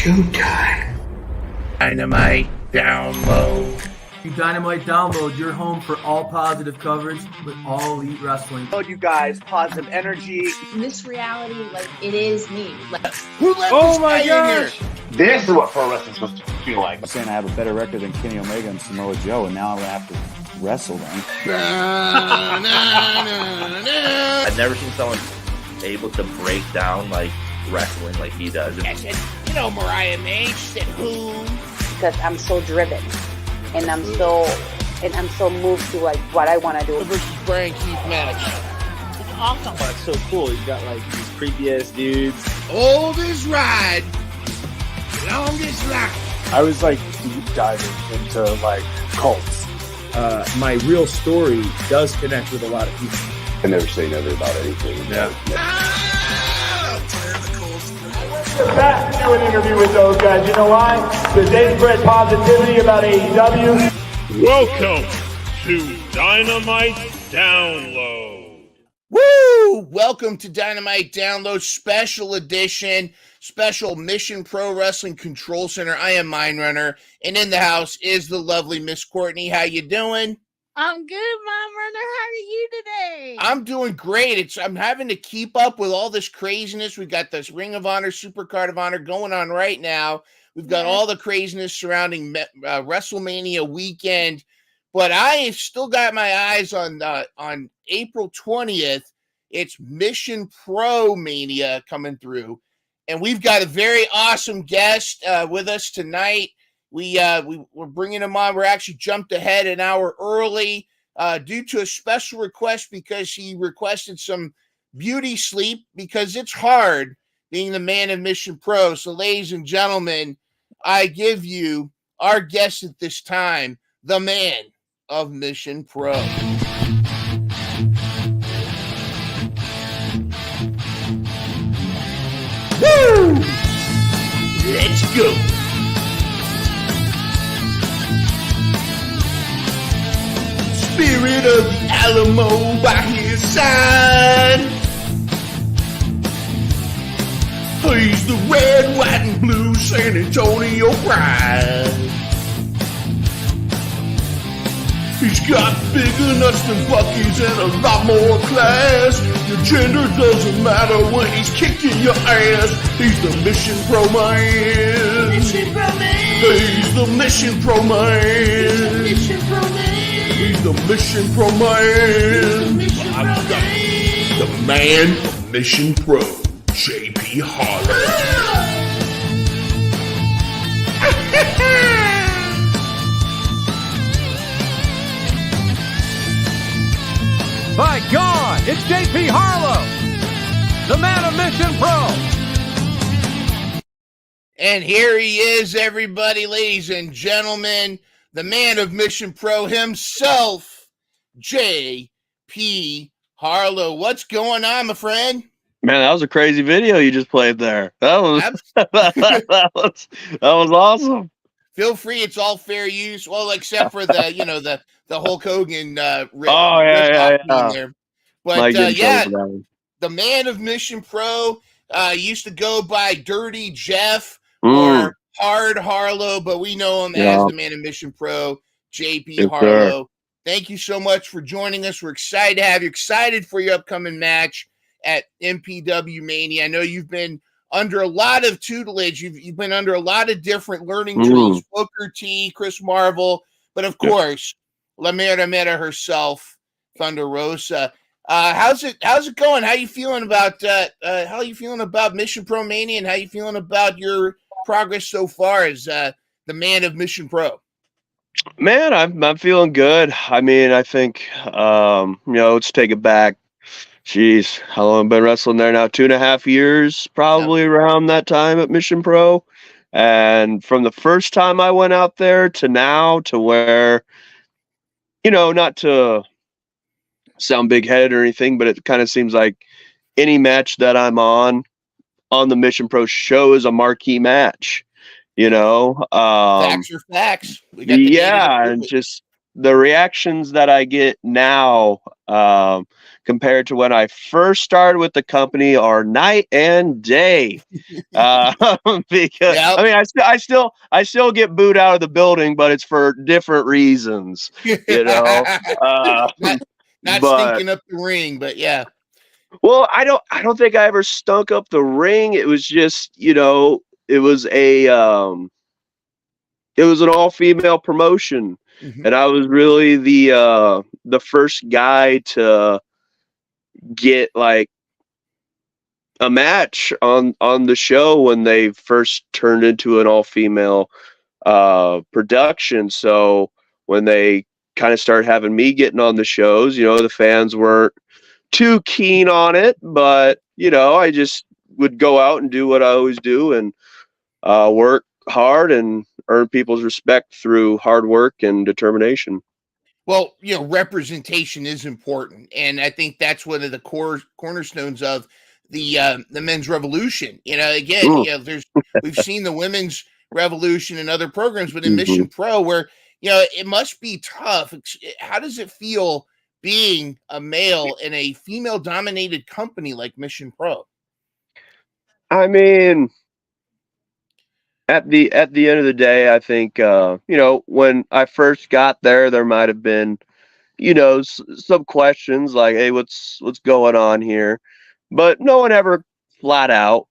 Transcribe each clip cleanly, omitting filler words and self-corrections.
Shoot time. Dynamite download. Dynamite Download, your home for all positive coverage with all elite wrestling. Oh, you guys, positive energy. This reality, like, it is me. Like, who let oh my gosh! This is what pro wrestling's supposed to feel like. I'm saying I have a better record than Kenny Omega and Samoa Joe, and now I'm going to have to wrestle them. I've never seen someone able to break down, like, wrestling like he does. I said, Mariah May. She said, who? Because I'm so driven. And I'm so moved to like what I want to do. Versus Brian Keith match. It's awesome. Oh, it's so cool. You got like these creepy ass dudes. Oldest ride, longest line. I was like deep diving into like cults. My real story does connect with a lot of people. I never say never about anything. Yeah. Back to do an interview with those guys. You know why? Because they spread positivity about AEW. Welcome to Dynamite Download. Woo! Welcome to Dynamite Download Special Edition, Special Mission Pro Wrestling Control Center. I am Mind Runner, and in the house is the lovely Miss Courtney. How you doing? I'm good, Mom Runner. How are you today? I'm doing great. I'm having to keep up with all this craziness. We've got this Ring of Honor, Supercard of Honor going on right now. We've got all the craziness surrounding WrestleMania weekend, but I still got my eyes on April 20th. It's Mission Pro Mania coming through, and we've got a very awesome guest with us tonight. We're bringing him on. We're actually jumped ahead an hour early due to a special request because he requested some beauty sleep because it's hard being the man of Mission Pro. So, ladies and gentlemen, I give you our guest at this time, the man of Mission Pro. Woo! Let's go. Spirit of the Alamo by his side. He's the red, white, and blue San Antonio pride. He's got bigger nuts than Buc-ee's and a lot more class. Your gender doesn't matter when he's kicking your ass. He's the Mission Pro Man. Mission Pro Man. He's the Mission Pro Man. Mission Pro Man. He's the Mission Pro Man. The man of Mission Pro, JP Harlow. My God, it's JP Harlow, the man of Mission Pro. And here he is, everybody, ladies and gentlemen, the man of Mission Pro himself, J.P. Harlow. What's going on, my friend? Man, that was a crazy video you just played there. That was that was awesome. Feel free, it's all fair use. Well, except for the Hulk Hogan there. But the man of Mission Pro used to go by Dirty Jeff or Hard Harlow, but we know him as the man of Mission Pro, JP Harlow. Sir. Thank you so much for joining us. We're excited to have you. Excited for your upcoming match at MPW Mania. I know you've been under a lot of tutelage. You've been under a lot of different learning trees. Booker T, Chris Marvel, but of course, La Mera herself, Thunder Rosa. How's it going? How you feeling about Mission Pro Mania, and how you feeling about your progress so far as the man of Mission Pro? Man, I'm feeling good. I mean, I think let's take it back. Jeez, how long have I been wrestling there now? 2.5 years, probably around that time at Mission Pro. And from the first time I went out there to now, to where, not to sound big-headed or anything, but it kind of seems like any match that I'm on the Mission Pro show is a marquee match. Facts are facts. And just the reactions that I get now, compared to when I first started with the company, are night and day. Uh, because Yep. I mean, I still get booed out of the building, but it's for different reasons, you know. Uh, Not but stinking up the ring, but yeah. well, I don't think I ever stunk up the ring. It was just, it was it was an all female promotion, Mhm. and I was really the first guy to get like a match on the show when they first turned into an all female production. So when they kind of started having me getting on the shows, the fans weren't too keen on it, but I just would go out and do what I always do and work hard and earn people's respect through hard work and determination. Well, representation is important, and I think that's one of the cornerstones of the men's revolution. Again, Mm. we've seen the women's revolution in other programs, but in Mhm. Mission Pro, where it must be tough. How does it feel being a male in a female-dominated company like Mission Pro? I mean, at the end of the day, I think when I first got there, there might have been some questions like, "Hey, what's going on here?" But no one ever flat out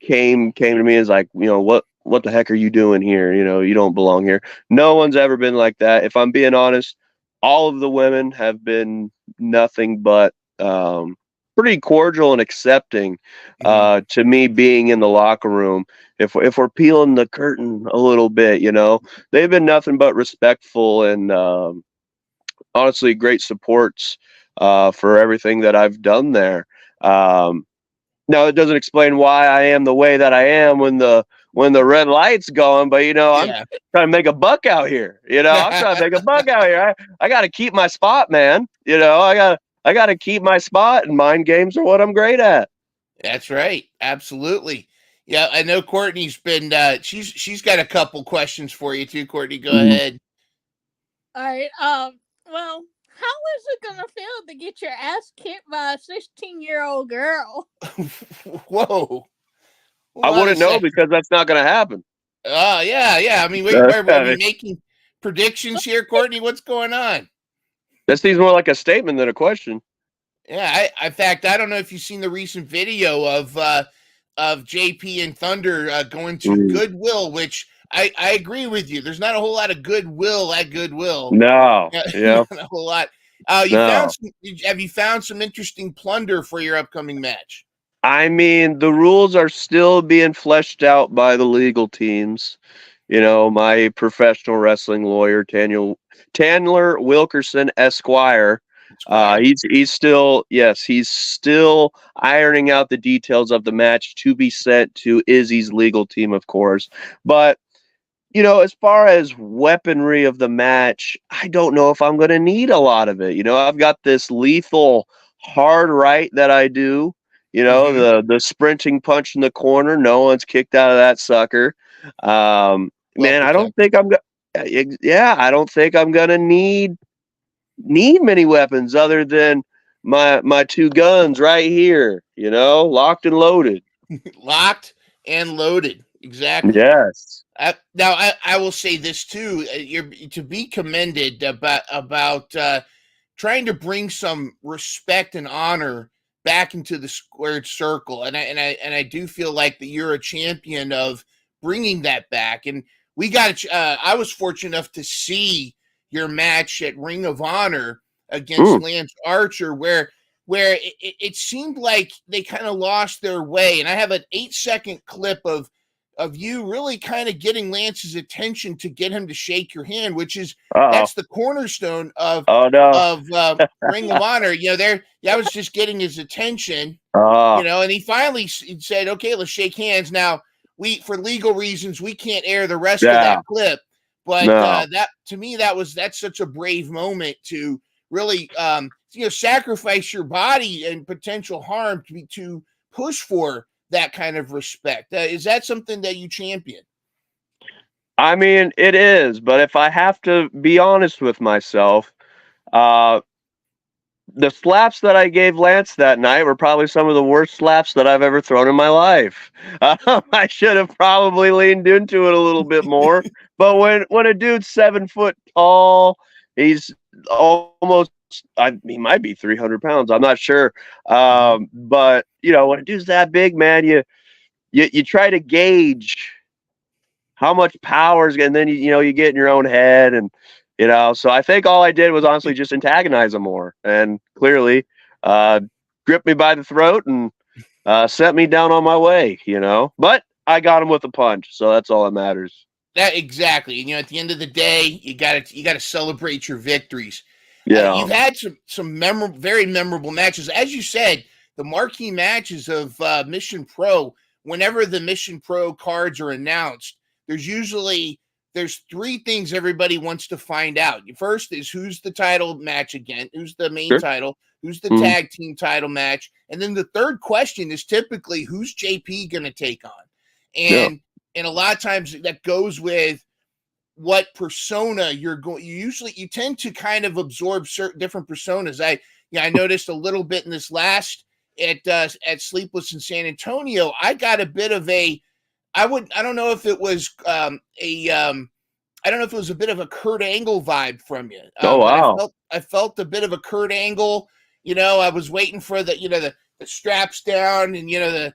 came to me as like, what the heck are you doing here? You don't belong here. No one's ever been like that. If I'm being honest, all of the women have been nothing but pretty cordial and accepting to me being in the locker room. If we're peeling the curtain a little bit, they've been nothing but respectful and honestly great supports for everything that I've done there. Now it doesn't explain why I am the way that I am when the red light's going, but I'm Yeah. trying to make a buck out here. I'm trying to make a buck out here. I got to keep my spot, man. I got to keep my spot, and mind games are what I'm great at. That's right. Absolutely. Yeah, I know Courtney's been she's got a couple questions for you too, Courtney. Go Mhm. ahead. All right. Well, how is it gonna feel to get your ass kicked by a 16-year-old girl? Whoa. I Hold on a wouldn't know second. because that's not going to happen. Oh, yeah. I mean, are we making predictions here, Courtney? What's going on? That seems more like a statement than a question. Yeah, in fact, I don't know if you've seen the recent video of JP and Thunder going to Mm. Goodwill, which I agree with you. There's not a whole lot of goodwill at Goodwill. No, yeah, Not a whole lot. no. Have you found some interesting plunder for your upcoming match? I mean, the rules are still being fleshed out by the legal teams. My professional wrestling lawyer, Tandler Wilkerson Esquire. Squire. He's still, yes, he's still ironing out the details of the match to be sent to Izzy's legal team, of course. But as far as weaponry of the match, I don't know if I'm going to need a lot of it. I've got this lethal hard right that I do. Mhm. The sprinting punch in the corner. No one's kicked out of that sucker. Well Man, I don't protected. think I don't think I'm gonna need many weapons other than my two guns right here. Locked and loaded. Locked and loaded. Exactly. Yes. Now, I will say this too. You're to be commended about trying to bring some respect and honor back into the squared circle, and I do feel like that you're a champion of bringing that back. And we got. I was fortunate enough to see your match at Ring of Honor against Mm. Lance Archer, where it seemed like they kind of lost their way. And I have an 8-second clip of you really kind of getting Lance's attention to get him to shake your hand, which is Uh-oh. that's the cornerstone of Oh no. Ring of Honor. I was just getting his attention, Oh. and he finally said, "Okay, let's shake hands." Now, for legal reasons, we can't air the rest of Yeah. that clip, but No. that to me, that's such a brave moment to really, sacrifice your body and potential harm to push for that kind of respect. Is that something that you champion? I mean, it is, but if I have to be honest with myself, the slaps that I gave Lance that night were probably some of the worst slaps that I've ever thrown in my life. I should have probably leaned into it a little bit more. But when a dude's 7 foot tall, he's almost he might be 300 pounds. I'm not sure. But when a dude's that big, man, you try to gauge how much power is, and then you get in your own head, and so I think all I did was honestly just antagonize him more, and clearly gripped me by the throat and sent me down on my way, but I got him with a punch, so that's all that matters. That exactly. At the end of the day, you got to celebrate your victories. Yeah. You've had some very memorable matches, as you said. The marquee matches of Mission Pro. Whenever the Mission Pro cards are announced, there's three things everybody wants to find out. First is who's the title match again, who's the main title, who's the tag team title match, and then the third question is typically who's JP going to take on, and a lot of times that goes with what persona you're going. You tend to kind of absorb certain different personas. I noticed a little bit in this last at Sleepless in San Antonio. I got a bit of a I don't know if it was I don't know if it was a bit of a Kurt Angle vibe from you. Wow. I felt a bit of a Kurt Angle. I was waiting for the straps down, and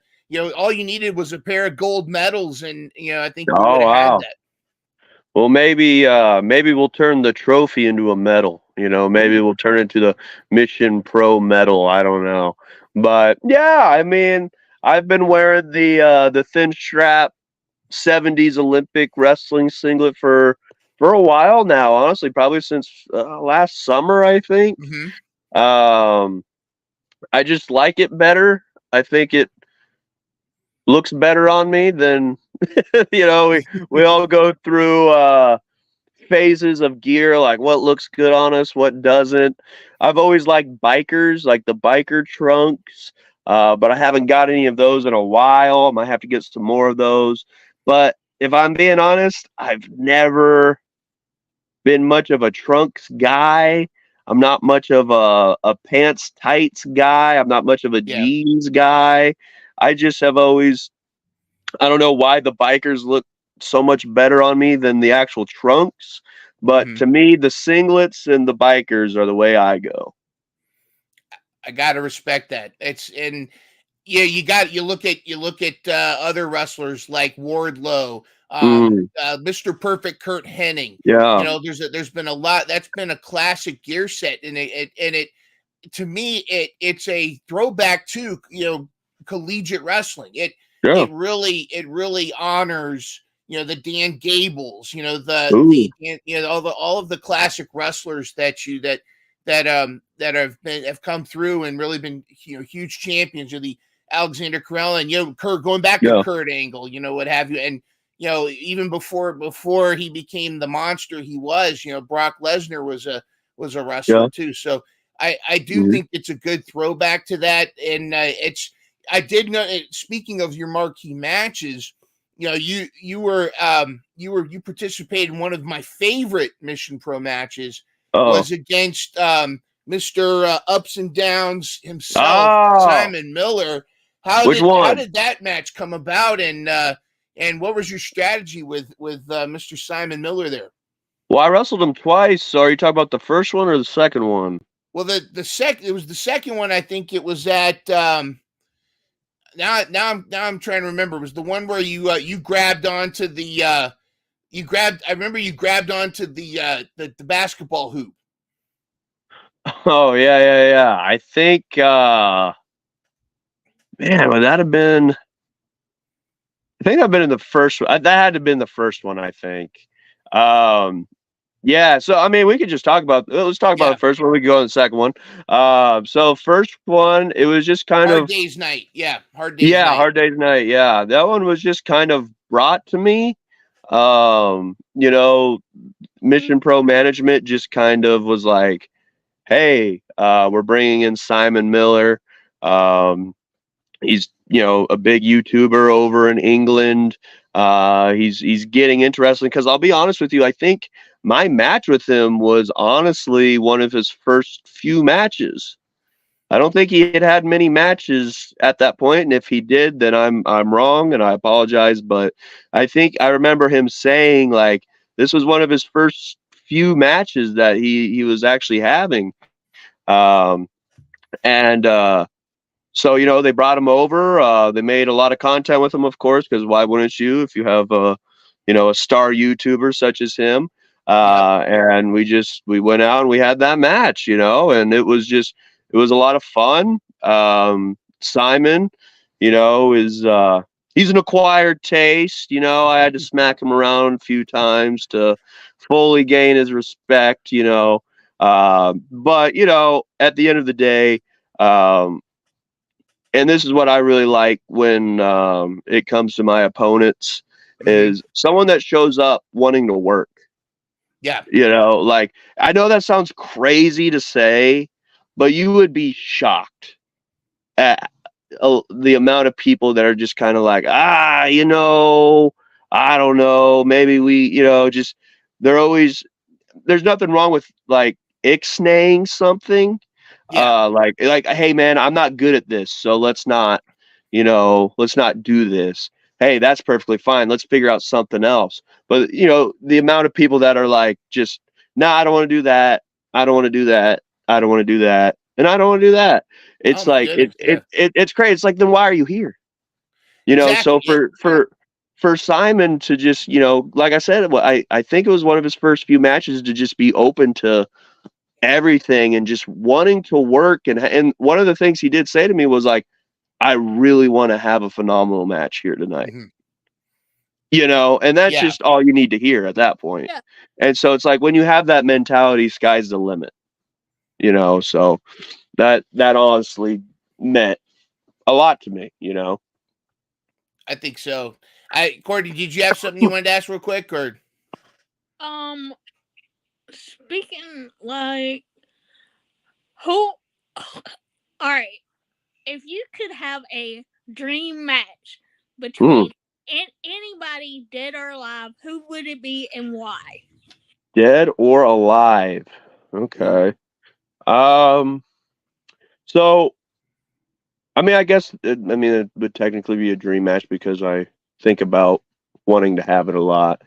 all you needed was a pair of gold medals, and I think you would have had that. Well, maybe we'll turn the trophy into a medal. Maybe we'll turn it into the Mission Pro medal. I don't know, but yeah, I mean, I've been wearing the thin strap 70s Olympic wrestling singlet for a while now. Honestly, probably since last summer, I think. I just like it better. I think it looks better on me than we all go through phases of gear, like what looks good on us, what doesn't. I've always liked bikers, like the biker trunks, but I haven't got any of those in a while. I might have to get some more of those. But if I'm being honest, I've never been much of a trunks guy. I'm not much of a pants tights guy. I'm not much of a jeans guy. I just have always, I don't know why the bikers look so much better on me than the actual trunks, but to me, the singlets and the bikers are the way I go. I gotta respect that. You look at other wrestlers like Wardlow, Mr. Perfect Kurt Hennig. Yeah. There's been a lot. That's been a classic gear set, and it to me it's a throwback to collegiate wrestling. It really honors the Dan Gables, all of the classic wrestlers that have come through and really been huge champions, of the Alexander Carell and going back to Kurt Angle, what have you, and even before he became the monster he was, Brock Lesnar was a wrestler too. So I do think it's a good throwback to that, and I did know. Speaking of your marquee matches, you participated in one of my favorite Mission Pro matches. Was against Mr. Ups and Downs himself, Simon Miller. How did that match come about, and what was your strategy with Mr. Simon Miller there? Well, I wrestled him twice. So are you talking about the first one or the second one? Well, it was the second one. I think it was at now I'm trying to remember. It was the one where you grabbed onto the I remember you grabbed onto the basketball hoop. Oh yeah. I think man, would that have been? I think I've been in the first one. That had to have been the first one, I think. Yeah, so I mean, we could just talk about. Let's talk about the first one. We can go on the second one. So first one, it was just kind of Hard Day's Night. Yeah, Hard Day's Night. Yeah, Hard Day's Night. Yeah, that one was just kind of brought to me. Mission Pro management just kind of was like, "Hey, we're bringing in Simon Miller. He's a big YouTuber over in England. He's getting into wrestling because I'll be honest with you, I think my match with him was honestly one of his first few matches. I don't think he had many matches at that point, and if he did, then I'm wrong, and I apologize. But I think I remember him saying like this was one of his first few matches that he was actually having, um, and so they brought him over. They made a lot of content with him, of course, because why wouldn't you if you have a star YouTuber such as him? And we went out and we had that match, and it was a lot of fun. Simon, is he's an acquired taste. I had to smack him around a few times to fully gain his respect. But at the end of the day. And this is what I really like when it comes to my opponents is someone that shows up wanting to work. Yeah. Like I know that sounds crazy to say, but you would be shocked at the amount of people that are just kind of like, I don't know, maybe we, just they're always, there's nothing wrong with like ixnaying something. Like, hey man, I'm not good at this, so let's not do this. Hey, that's perfectly fine. Let's figure out something else. But the amount of people that are like, just, nah, I don't want to do that. I don't want to do that. I don't want to do that. And I don't want to do that. It's like, it's crazy. It's like, then why are you here? So for Simon to just, like I said, I think it was one of his first few matches to just be open to everything and just wanting to work. And one of the things he did say to me was like, I really want to have a phenomenal match here tonight. And that's just all you need to hear at that point. Yeah. And so it's like when you have that mentality, sky's the limit. So that honestly meant a lot to me, I think so. Courtney, did you have something you wanted to ask real quick or? Speaking like who? All right, if you could have a dream match between anybody dead or alive, who would it be and why? Dead or alive? Okay. So, I mean, I guess it would technically be a dream match because I think about wanting to have it a lot.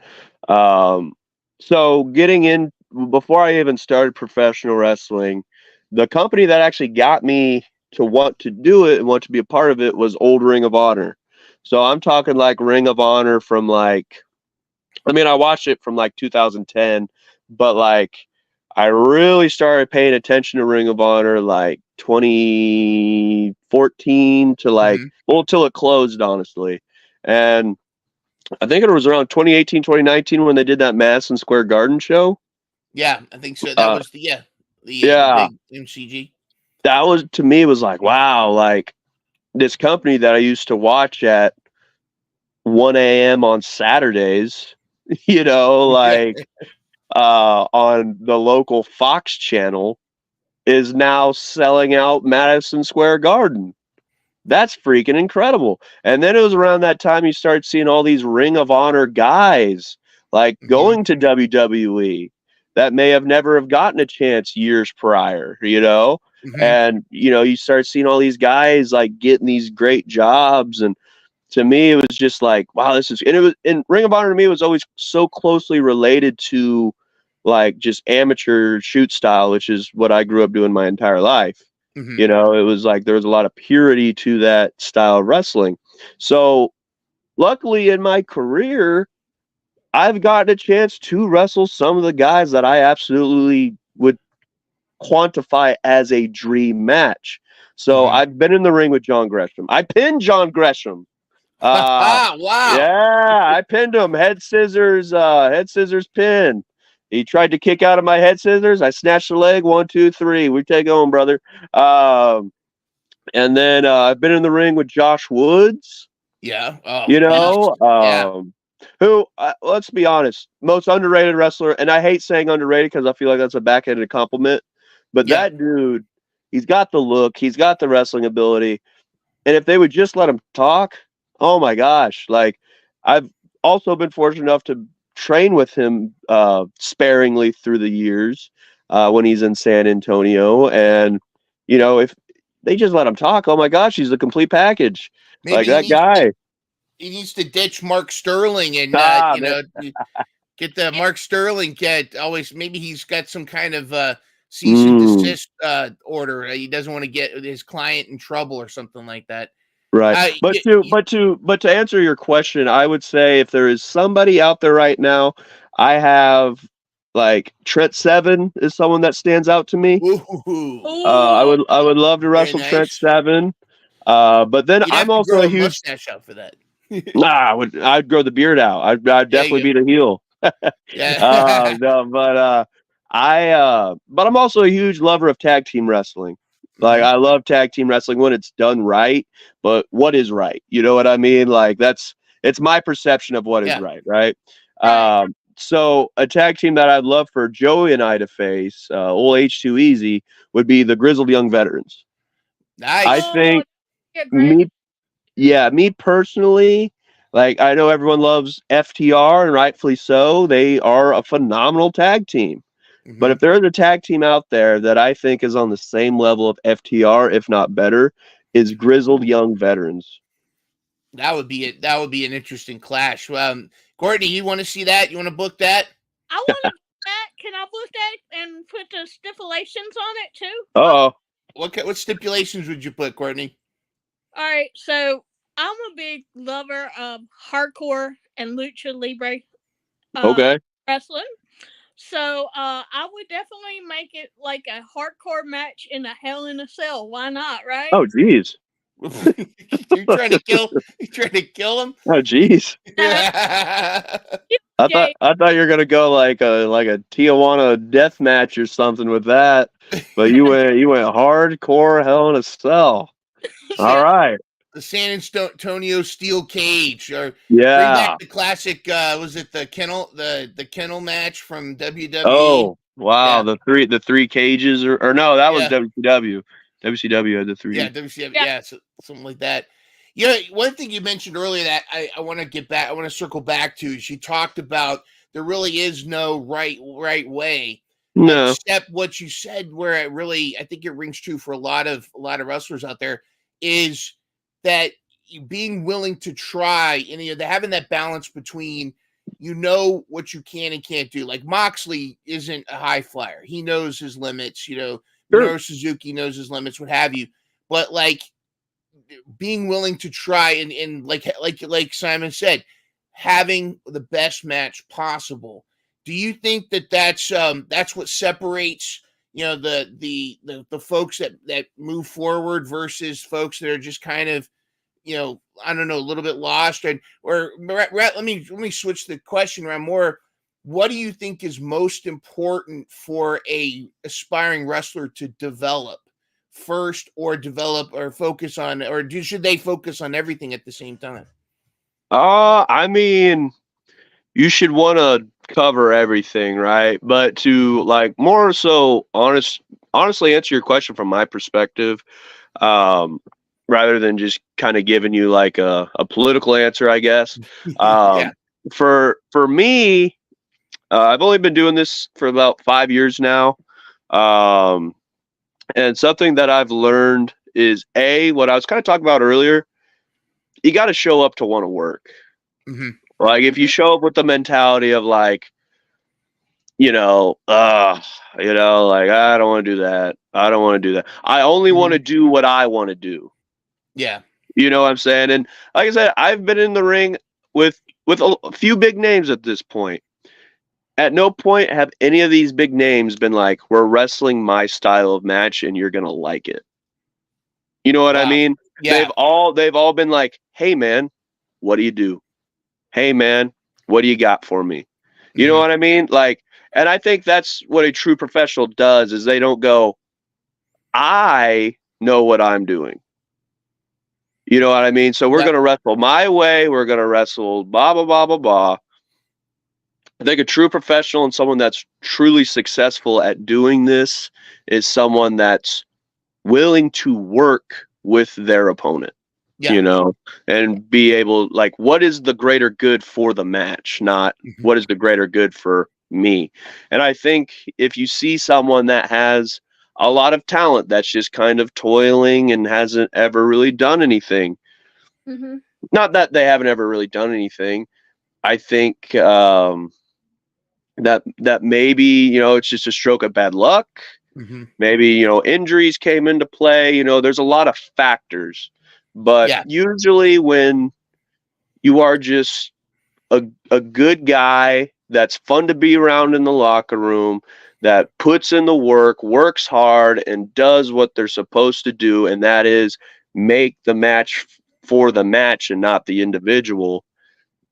So getting in before I even started professional wrestling, the company that actually got me to want to do it and want to be a part of it was old Ring of Honor. So I'm talking like Ring of Honor from I watched it from like 2010, but like I really started paying attention to Ring of Honor like 2014 to till it closed, honestly. And I think it was around 2018, 2019 when they did that Madison Square Garden show. Yeah, I think so. That was the big MCG. That was, to me, was like, wow, like this company that I used to watch at 1 a.m. on Saturdays, on the local Fox channel is now selling out Madison Square Garden. That's freaking incredible. And then it was around that time you start seeing all these Ring of Honor guys like going to WWE that may have never have gotten a chance years prior, and you start seeing all these guys like getting these great jobs. And to me, it was just like, wow, and Ring of Honor to me was always so closely related to like just amateur shoot style, which is what I grew up doing my entire life. It was like there was a lot of purity to that style of wrestling. So luckily in my career, I've gotten a chance to wrestle some of the guys that I absolutely would quantify as a dream match. So I've been in the ring with John Gresham. I pinned John Gresham. Wow. Yeah, I pinned him. Head scissors pin. He tried to kick out of my head scissors. I snatched the leg. 1, 2, 3. We take home, brother. And then I've been in the ring with Josh Woods. Yeah. Oh, who, let's be honest, most underrated wrestler. And I hate saying underrated because I feel like that's a backhanded compliment. But that dude, he's got the look. He's got the wrestling ability. And if they would just let him talk, oh my gosh. Like, also been fortunate enough to train with him sparingly through the years when he's in San Antonio. And, if they just let him talk, oh my gosh, he's a complete package. Maybe Like that guy. He needs to ditch Mark Sterling and, get the Mark Sterling always, maybe he's got some kind of cease and desist order. He doesn't want to get his client in trouble or something like that. Right. But to answer your question, I would say if there is somebody out there right now, I have like Trent Seven is someone that stands out to me. I would love to wrestle Trent Seven. But then You'd have I'm to also grow a a huge mustache out for that. I'd grow the beard out. I'd definitely be the heel. Yeah. No, but but I'm also a huge lover of tag team wrestling. Like I love tag team wrestling when it's done right, but what is right? You know what I mean? Like it's my perception of what is right, right? So a tag team that I'd love for Joey and I to face, old H2 Easy, would be the Grizzled Young Veterans. Nice. I think me personally, like I know everyone loves FTR and rightfully so. They are a phenomenal tag team. But if there is a tag team out there that I think is on the same level of FTR, if not better, is Grizzled Young Veterans. That would be it. That would be an interesting clash. Courtney, you want to see that? You want to book that? I want to book that. Can I book that and put the stipulations on it too? Oh. What stipulations would you put, Courtney? All right, so I'm a big lover of hardcore and lucha libre wrestling. So I would definitely make it like a hardcore match in a Hell in a Cell. Why not, right? Oh, geez. You're trying to kill him? Oh, geez. I thought you were gonna go like a Tijuana death match or something with that, but you went hardcore Hell in a Cell. All right. The San Antonio Steel Cage, or bring back the classic. Was it the kennel match from WWE? Oh wow, the three cages, or no, that was WCW. WCW had the three. Yeah, WCW. Yeah, so, something like that. One thing you mentioned earlier that I want to get back. I want to circle back to is you talked about there really is no right way. No. Except what you said, where it really, I think it rings true for a lot of wrestlers out there, is that being willing to try and having that balance between what you can and can't do. Like Moxley isn't a high flyer; he knows his limits. Minoru Suzuki knows his limits, what have you. But like being willing to try and like Simon said, having the best match possible. Do you think that's what separates the folks that move forward versus folks that are just kind of I don't know, a little bit lost, or let me switch the question around more. What do you think is most important for a aspiring wrestler to develop first, or focus on, or should they focus on everything at the same time? I mean, you should want to cover everything, right? But to like more so honestly answer your question from my perspective, rather than just kind of giving you like a political answer, I guess. For me, I've only been doing this for about 5 years now. And something that I've learned is what I was kind of talking about earlier, you got to show up to want to work. Mm-hmm. Like if you show up with the mentality of like, like I don't want to do that. I don't want to do that. I only want to do what I want to do. Yeah. You know what I'm saying? And like I said, I've been in the ring with a few big names at this point. At no point have any of these big names been like, we're wrestling my style of match and you're going to like it. You know what I mean? Yeah. They've all been like, hey man, what do you do? Hey man, what do you got for me? You know what I mean? Like, and I think that's what a true professional does is they don't go, I know what I'm doing. You know what I mean? So we're going to wrestle my way. We're going to wrestle blah, blah, blah, blah, blah. I think a true professional and someone that's truly successful at doing this is someone that's willing to work with their opponent. Yeah. you know, and be able, like, what is the greater good for the match, not what is the greater good for me. And I think if you see someone that has a lot of talent that's just kind of toiling and hasn't ever really done anything, Mm-hmm. not that they haven't ever really done anything, I think that maybe, you know, it's just a stroke of bad luck. Mm-hmm. Maybe, you know, injuries came into play. You know, there's a lot of factors. But Yeah. usually when you are just a good guy that's fun to be around in the locker room, that puts in the work, works hard, and does what they're supposed to do, and that is make the match for the match and not the individual,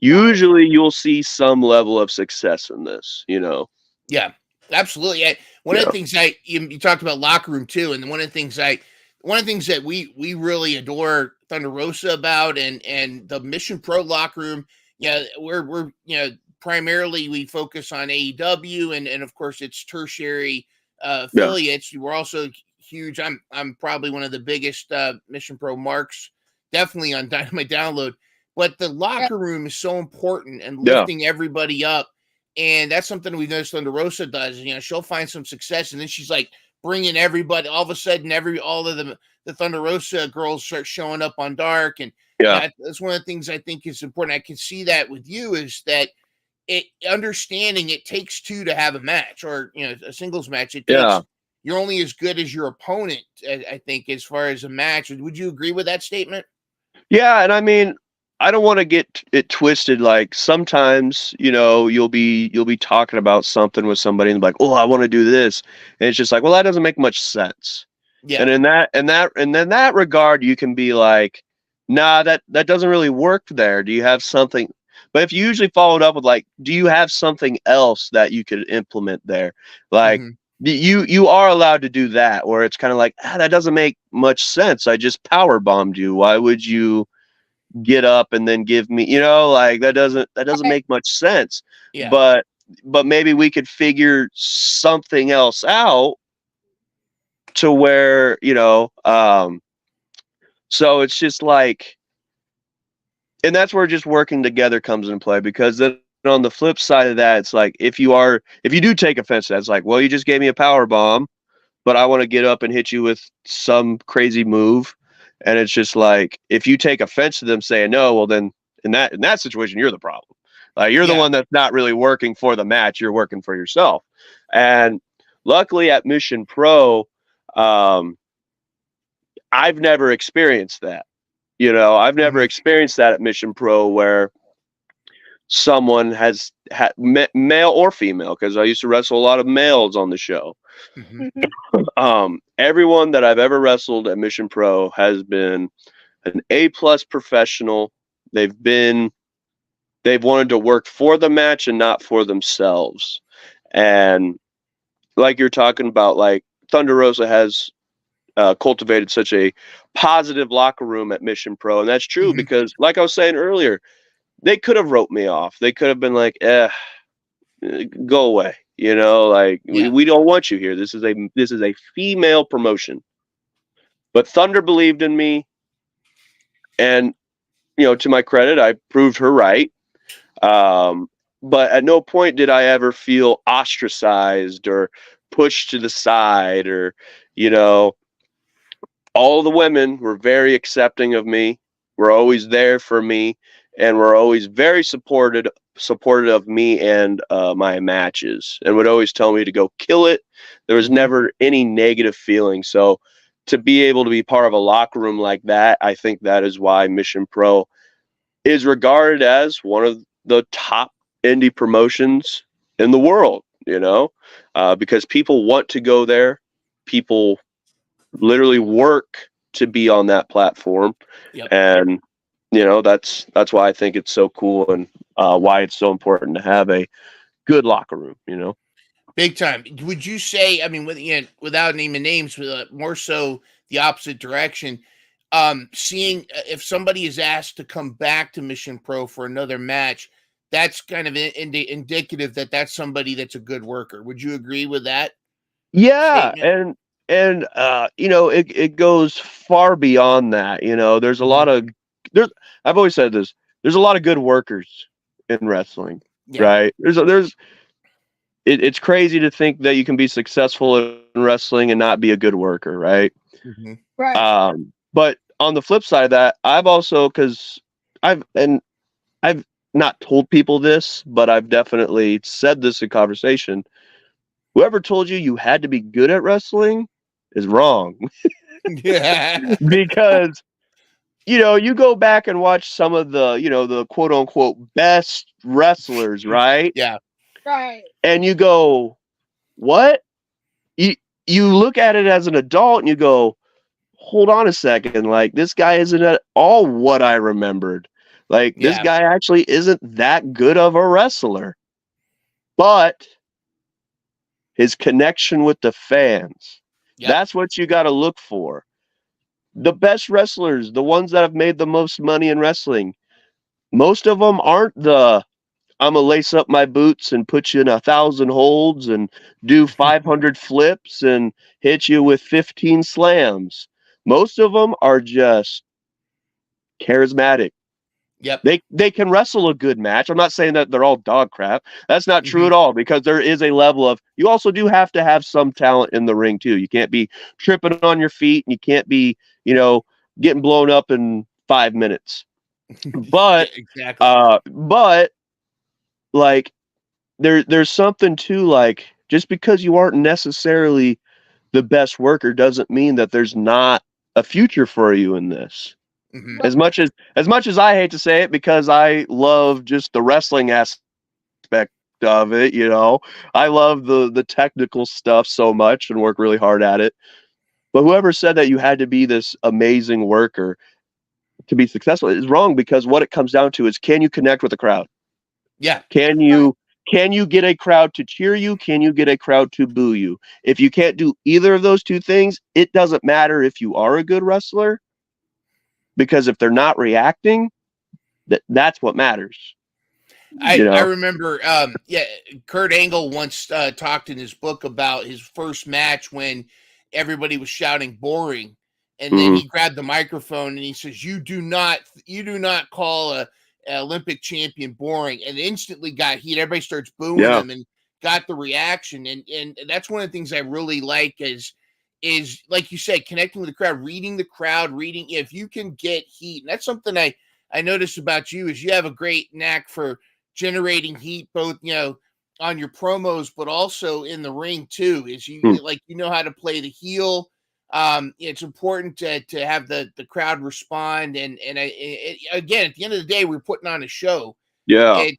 usually you'll see some level of success in this, you know. Yeah, absolutely. One of the things you talked about locker room too, and one of the things that we really adore Thunder Rosa about, and the Mission Pro locker room. Yeah, we're primarily we focus on AEW and of course its tertiary affiliates. We're also huge. I'm probably one of the biggest Mission Pro marks, definitely on Dynamite Download. But the locker room is so important and lifting everybody up. And that's something we've noticed Thunder Rosa does. You know, she'll find some success, and then she's like bringing everybody. All of a sudden, all of the Thunder Rosa girls start showing up on Dark, and that's one of the things I think is important. I can see that with you is that understanding it takes two to have a match, or a singles match. It takes you're only as good as your opponent. I think as far as a match, would you agree with that statement? Yeah, and I mean, I don't want to get it twisted. Like sometimes, you know, you'll be talking about something with somebody and like, oh, I want to do this, and it's just like, well, that doesn't make much sense. Yeah. And in that regard, you can be like, nah, that doesn't really work there. Do you have something? But if you usually follow it up with like, do you have something else that you could implement there? Like you are allowed to do that, where it's kind of like, that doesn't make much sense. I just power bombed you. Why would you get up and then give me, you know, like that doesn't make much sense. Yeah. But maybe we could figure something else out to where, you know, so it's just like, and that's where just working together comes into play, because then on the flip side of that, it's like, if you do take offense to that, it's like, well, you just gave me a power bomb, but I want to get up and hit you with some crazy move. And it's just like, if you take offense to them saying no, well, then in that situation, you're the problem. Like, you're the one that's not really working for the match. You're working for yourself. And luckily at Mission Pro, I've never experienced that. You know, I've never experienced that at Mission Pro where someone has had male or female, because I used to wrestle a lot of males on the show. Everyone that I've ever wrestled at Mission Pro has been an A+ professional. They've wanted to work for the match and not for themselves. And like you're talking about, like Thunder Rosa has cultivated such a positive locker room at Mission Pro, and that's true because, like I was saying earlier, they could have wrote me off. They could have been like, go away. You know, like we don't want you here. This is a female promotion. But Thunder believed in me, and you know, to my credit, I proved her right. But at no point did I ever feel ostracized or pushed to the side, or, you know, all the women were very accepting of me, were always there for me, and were always very supportive of me and my matches, and would always tell me to go kill it. There was never any negative feeling. So to be able to be part of a locker room like that, I think that is why Mission Pro is regarded as one of the top indie promotions in the world, you know, because people want to go there. People literally work to be on that platform. And, you know, that's why I think it's so cool, and why it's so important to have a good locker room, you know. Big time. Would you say, I mean, without naming names, but more so the opposite direction, seeing if somebody is asked to come back to Mission Pro for another match, that's kind of indicative that that's somebody that's a good worker. Would you agree with that? Yeah, statement? and it goes far beyond that. There's a lot of there's I've always said this. There's a lot of good workers in wrestling, right? It's crazy to think that you can be successful in wrestling and not be a good worker, right? Right. But on the flip side of that, I've also because I've not told people this, but I've definitely said this in conversation. Whoever told you you had to be good at wrestling is wrong. Yeah. Because you go back and watch some of the quote unquote best wrestlers, right? Yeah. Right. And you go, what? You look at it as an adult and you go, hold on a second, like this guy isn't at all what I remembered. Like this guy actually isn't that good of a wrestler. But his connection with the fans. That's what you got to look for. The best wrestlers, the ones that have made the most money in wrestling, most of them aren't I'm gonna lace up my boots and put you in 1,000 holds and do 500 flips and hit you with 15 slams. Most of them are just charismatic. They can wrestle a good match. I'm not saying that they're all dog crap. That's not true at all, because there is a level of, you also do have to have some talent in the ring too. You can't be tripping on your feet and you can't be, getting blown up in 5 minutes. But but like there's something to, like, just because you aren't necessarily the best worker doesn't mean that there's not a future for you in this. As much as I hate to say it, because I love just the wrestling aspect of it, I love the technical stuff so much and work really hard at it. But whoever said that you had to be this amazing worker to be successful is wrong, because what it comes down to is, can you connect with the crowd? Yeah. Can you get a crowd to cheer you? Can you get a crowd to boo you? If you can't do either of those two things, it doesn't matter if you are a good wrestler, because if they're not reacting, that's what matters. I remember, Kurt Angle once talked in his book about his first match when everybody was shouting boring, and then he grabbed the microphone and he says, "You do not call a Olympic champion boring," and instantly got heat. Everybody starts booing him and got the reaction, and that's one of the things I really like is like you said, connecting with the crowd, reading the crowd, reading. If you can get heat, and that's something I noticed about you, is you have a great knack for generating heat, both on your promos, but also in the ring too. Is you know how to play the heel. It's important to have the crowd respond, and again, at the end of the day, we're putting on a show. I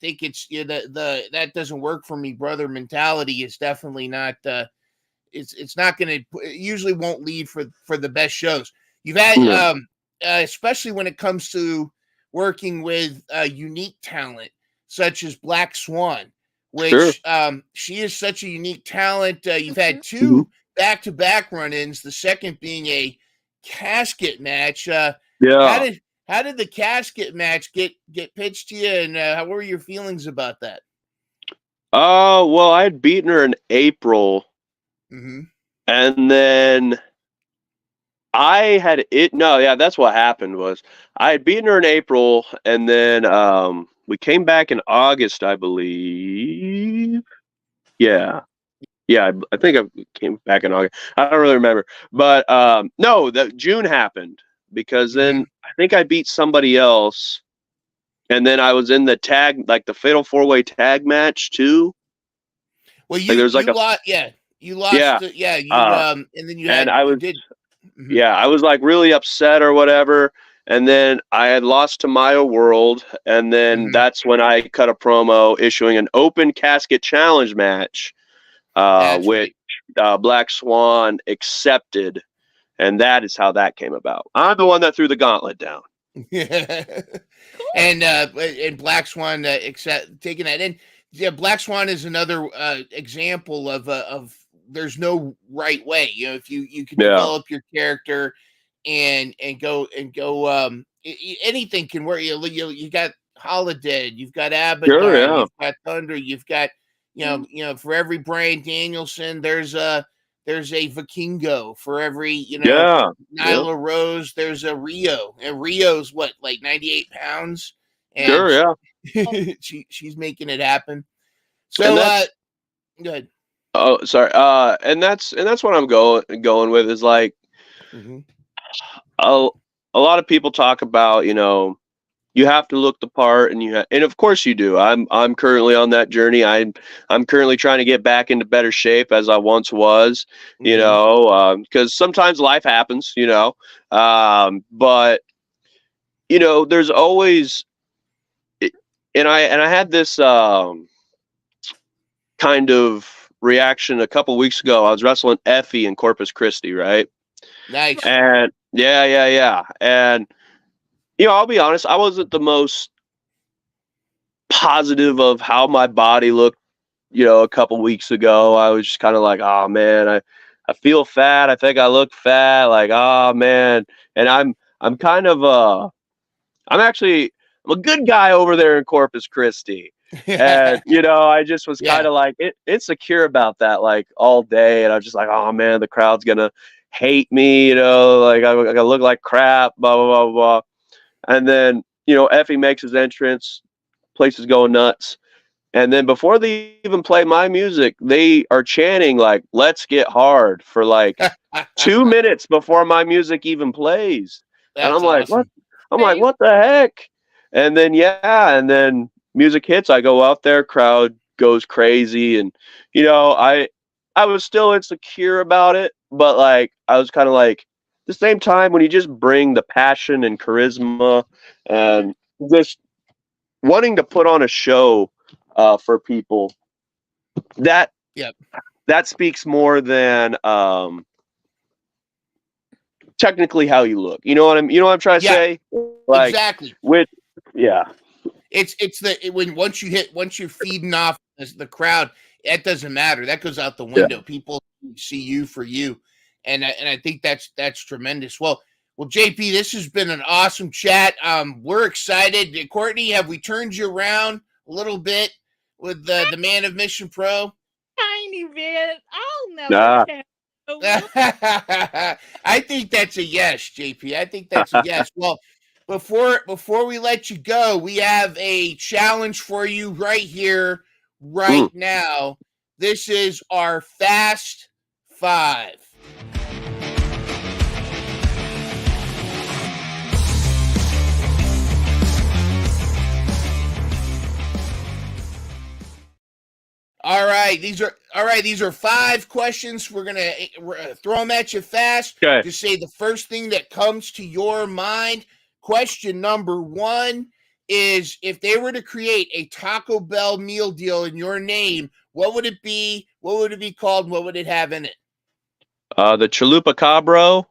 think it's the that doesn't work for me, brother. Mentality is definitely not. It's not going to. It usually won't lead for the best shows. You've had especially when it comes to working with unique talent such as Black Swan, which she is such a unique talent. You've had two back-to-back run-ins, the second being a casket match. How did the casket match get pitched to you, and what were your feelings about that? Well, I had beaten her in April, and then that's what happened. Was I had beaten her in April, and then we came back in August, I believe. Yeah, I think I came back in August. I don't really remember, but no, that June happened, because then I think I beat somebody else, and then I was in the tag, like the Fatal 4-Way tag match too. Well, you lost, you lost, and then I was like really upset or whatever, and then I had lost to Maya World, and then that's when I cut a promo issuing an open casket challenge match, which Black Swan accepted, and that is how that came about. I'm the one that threw the gauntlet down. and Black Swan taking that in. Yeah, Black Swan is another example of there's no right way. If you can develop your character and go anything can work. You got Holiday, you've got Abaddon, you've got Thunder, you've got for every Bryan Danielson there's a there's a Vikingo. For every, Yeah. Nyla Rose, there's a Rio. And Rio's what, like 98 pounds? And Sure, yeah. she's making it happen. So go ahead. Oh, sorry. And that's what I'm going with is like a lot of people talk about, you have to look the part, and of course you do. I'm currently on that journey. I'm currently trying to get back into better shape as I once was, because sometimes life happens, but there's always, and I had this kind of reaction a couple weeks ago. I was wrestling Effie in Corpus Christi, right? Nice. And yeah. And I'll be honest, I wasn't the most positive of how my body looked, a couple weeks ago. I was just kind of like, oh man, I feel fat. I think I look fat. Like, oh man. And I'm kind of I'm a good guy over there in Corpus Christi. And I just was kind of like insecure about that, like all day. And I was just like, oh man, the crowd's gonna hate me, like I look like crap, blah blah blah blah. And then Effie makes his entrance, place is going nuts. And then before they even play my music, they are chanting like "Let's get hard" for like 2 minutes before my music even plays. And I'm like, what? I'm like, what the heck? And then and then music hits. I go out there, crowd goes crazy, and I was still insecure about it, but like I was kind of like, at the same time, when you just bring the passion and charisma and just wanting to put on a show for people, that speaks more than technically how you look. You know what I'm trying to say? Like, exactly. It's once you're feeding off the crowd, that doesn't matter. That goes out the window. Yeah. People see you for you. And I think that's tremendous. Well, JP, this has been an awesome chat. We're excited. Courtney, have we turned you around a little bit with the Man of Mission Pro? Tiny bit. I'll never tell. I think that's a yes, JP. I think that's a yes. Well, before we let you go, we have a challenge for you right here, right now. This is our Fast Five. All right, these are 5 questions. We're gonna throw them at you fast. Okay. Just say the first thing that comes to your mind. Question number 1 is: if they were to create a Taco Bell meal deal in your name, what would it be? What would it be called? And what would it have in it? The Chalupa Cabro.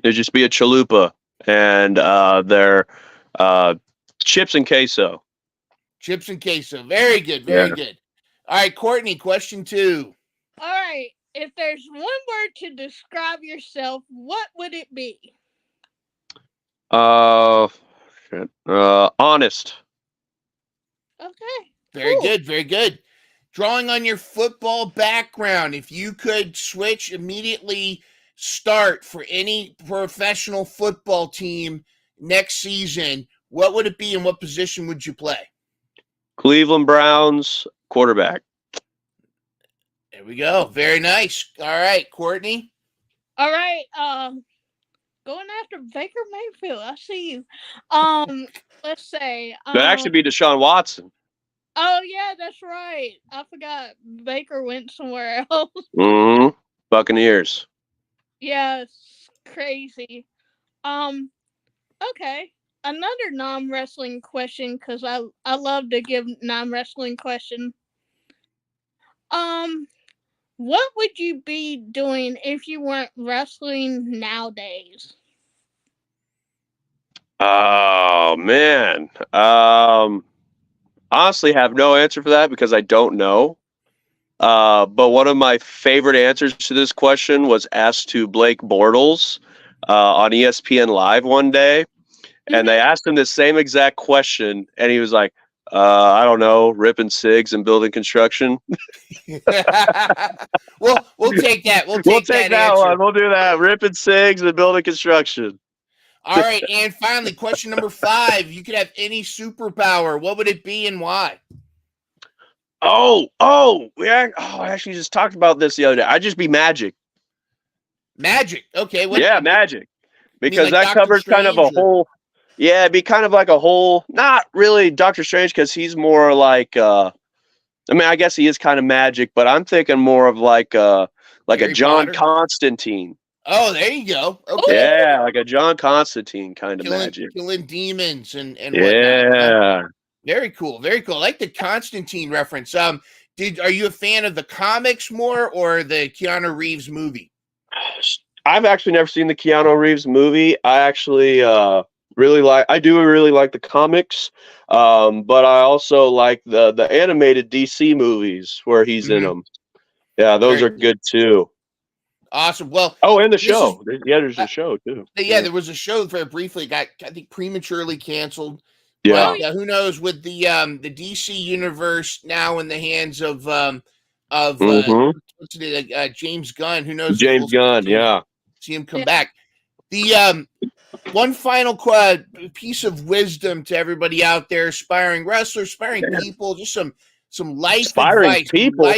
It'd just be a chalupa, and their chips and queso. Chips and queso. Very good. Very good. All right, Courtney, question 2. All right. If there's one word to describe yourself, what would it be? Honest. Okay. Very good. Very good. Drawing on your football background, if you could switch immediately, start for any professional football team next season, what would it be and what position would you play? Cleveland Browns quarterback. There we go. Very nice. All right, Courtney. All right. Going after Baker Mayfield. I see you. Let's say. That'd actually be Deshaun Watson. Oh yeah, that's right. I forgot Baker went somewhere else. Buccaneers. Yeah, it's crazy. Okay. Another non-wrestling question, because I love to give non-wrestling questions. What would you be doing if you weren't wrestling nowadays? Oh man. Honestly have no answer for that because I don't know. But one of my favorite answers to this question was asked to Blake Bortles on ESPN Live one day. And they asked him the same exact question, and he was like, I don't know, ripping cigs and building construction. We'll take that. We'll We'll take take that that answer. one. We'll do that. Ripping cigs and building construction. All right, and finally, question number 5. You could have any superpower. What would it be and why? I actually just talked about this the other day. I'd just be magic. Magic. Okay. Yeah, magic. Because like that Doctor covers kind of a Strange or- whole. Yeah, it'd be kind of like a whole. Not really Doctor Strange, because he's more like. I mean, I guess he is kind of magic, but I'm thinking more of like a Harry John Potter? Constantine. Oh, there you go. Okay. Yeah, like a John Constantine kind of magic. Killing demons and whatnot. Yeah. Very cool. Very cool. I like the Constantine reference. Are you a fan of the comics more or the Keanu Reeves movie? I've actually never seen the Keanu Reeves movie. I actually really like the comics, but I also like the animated DC movies where he's in them. Yeah, those are good too. Awesome. Well, and the show. There's a show too. Yeah, there was a show very briefly, got I think prematurely canceled. Yeah. But, who knows, with the DC universe now in the hands of James Gunn, who knows? James Gunn, yeah. See him come back. The one final piece of wisdom to everybody out there, aspiring wrestlers, aspiring people, just some life Aspiring advice, people.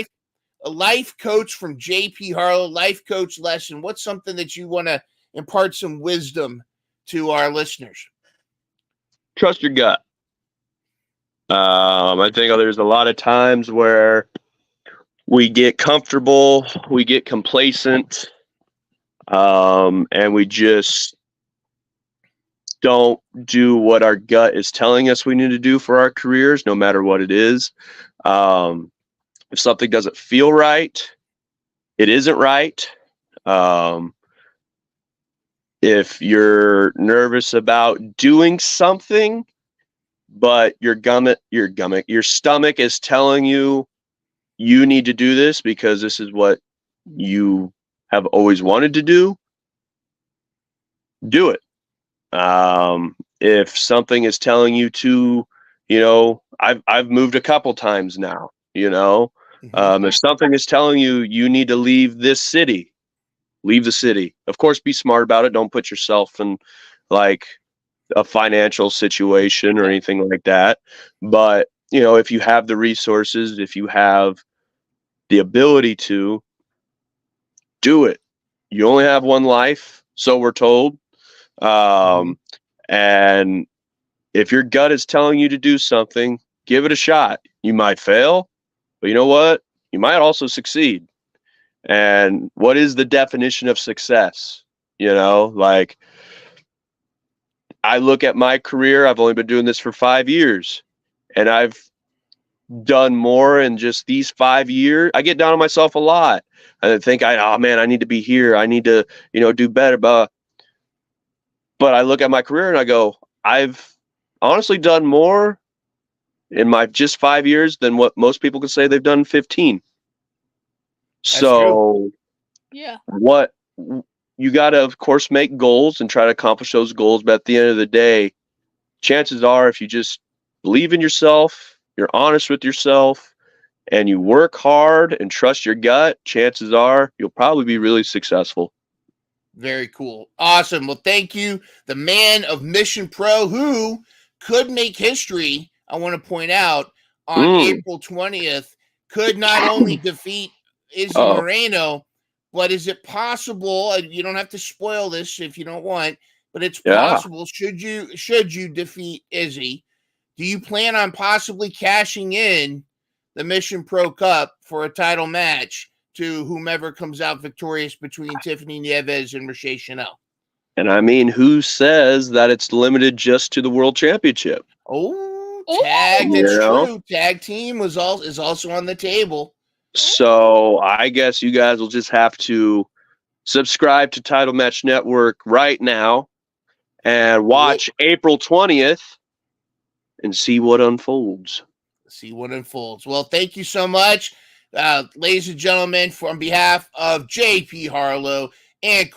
A life coach from JP Harlow, life coach lesson. What's something that you want to impart some wisdom to our listeners? Trust your gut. I think there's a lot of times where we get comfortable, we get complacent, and we just don't do what our gut is telling us we need to do for our careers, no matter what it is. If something doesn't feel right, it isn't right. If you're nervous about doing something, but your stomach is telling you you need to do this because this is what you have always wanted to do it. If something is telling you to, I've moved a couple times now, if something is telling you you need to leave this city, leave the city. Of course, be smart about it. Don't put yourself in like a financial situation or anything like that. But, if you have the resources, if you have the ability to do it, you only have one life. So we're told. And if your gut is telling you to do something, give it a shot. You might fail, but you know what? You might also succeed. And what is the definition of success? Like I look at my career, I've only been doing this for 5 years, and I've done more in just these 5 years. I get down on myself a lot. I think, I need to be here. I need to, do better. But I look at my career and I go, I've honestly done more in my just 5 years than what most people could say they've done in 15. So yeah, what you got to, of course, make goals and try to accomplish those goals. But at the end of the day, chances are, if you just believe in yourself, you're honest with yourself, and you work hard and trust your gut, chances are you'll probably be really successful. Very cool. Awesome. Well, thank you. The man of Mission Pro, who could make history, I want to point out, on April 20th, could not only defeat Izzy Moreno, but is it possible, you don't have to spoil this if you don't want, but it's possible, should you defeat Izzy, do you plan on possibly cashing in the Mission Pro Cup for a title match to whomever comes out victorious between Tiffany Nieves and Rochelle Chanel? And I mean, who says that it's limited just to the World Championship? Tag, that's true. Tag team is also on the table. So I guess you guys will just have to subscribe to Title Match Network right now and watch April 20th and see what unfolds. Well, thank you so much, ladies and gentlemen, on behalf of JP Harlow and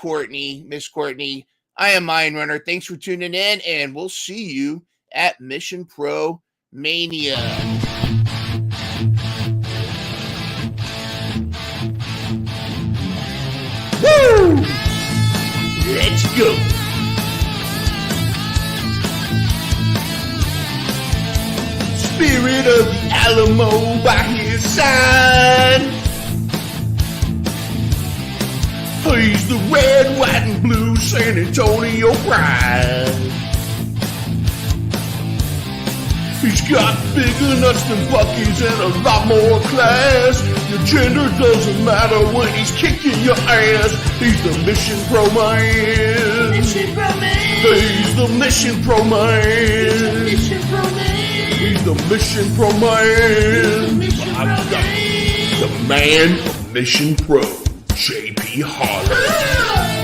Miss Courtney, I am Mind Runner. Thanks for tuning in, and we'll see you at Mission Pro Mania. Woo! Let's go. Spirit of the Alamo by his side. He's the red, white, and blue San Antonio pride. He's got bigger nuts than Buc-ee's and a lot more class. Your gender doesn't matter when he's kicking your ass. He's the Mission Pro Man. Mission Pro Man. He's the Mission Pro Man. Mission Pro Man. He's the Mission Pro Man. I've got the man of Mission Pro, JP Harlow.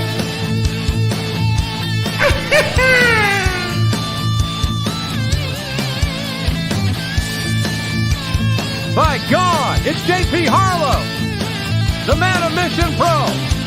By God, it's JP Harlow, the man of Mission Pro.